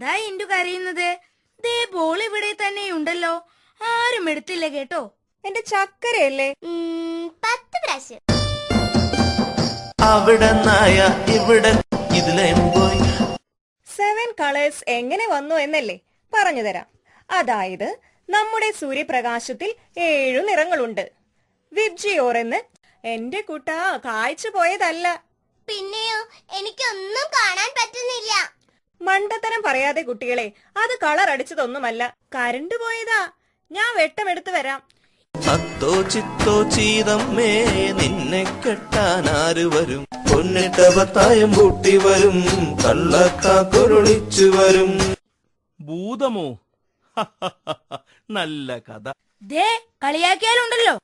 എന്താ ഇന്റു കരയുന്നത്? ദേ ബോൾ ഇവിടെ തന്നെ ഉണ്ടല്ലോ, ആരും എടുത്തില്ല കേട്ടോ. എന്റെ ചക്കരയല്ലേ? 10 പ്രാവശ്യം. അവിടെ നായ ഇവിടെ പോയി. 7 കളേഴ്സ് എങ്ങനെ വന്നു എന്നല്ലേ പറഞ്ഞു തരാം. അതായത് നമ്മുടെ സൂര്യപ്രകാശത്തിൽ 7 നിറങ്ങളുണ്ട്. വിബ്ജിയോർ എന്ന് എന്റെ കുട്ടാ കായ്ച്ചു പോയതല്ല. പിന്നെയോ, എനിക്കൊന്നും കാണാൻ പറ്റുന്നില്ല. മണ്ടത്തരം പറയാതെ കുട്ടികളെ, അത് കളർ അടിച്ചതൊന്നുമല്ല, കരണ്ട് പോയതാ. ഞാൻ വെട്ടമെടുത്ത് വരാം. അത്തോ ചിത്തോ ചീതമ്മേ നിന്നെ കെട്ടാൻ ആര് വരും? പൊന്നിട്ട പത്തായം പൂട്ടി വരും, കള്ളക്കാക്കൊരുളിച്ചു വരും. ഭൂതമോ? നല്ല കഥ. ദേ കളിയാക്കിയാലുണ്ടല്ലോ.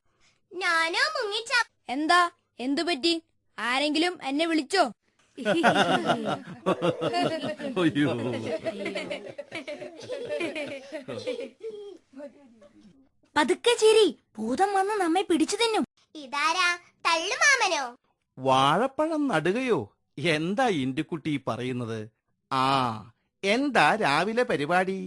ഞാനോ മുങ്ങിച്ച. എന്താ, എന്തു പറ്റി? ആരെങ്കിലും എന്നെ വിളിച്ചോ? അയ്യോ, പതുക്കെ ചിരി, ഭൂതം വന്ന് നമ്മെ പിടിച്ചു തിന്നും. ഇതാരാ, തള്ളുമാമനോ? വാഴപ്പഴം നടുകയോ? എന്താ ഇന്റുക്കുട്ടി പറയുന്നത്? ആ, എന്താ രാവിലെ പരിപാടി?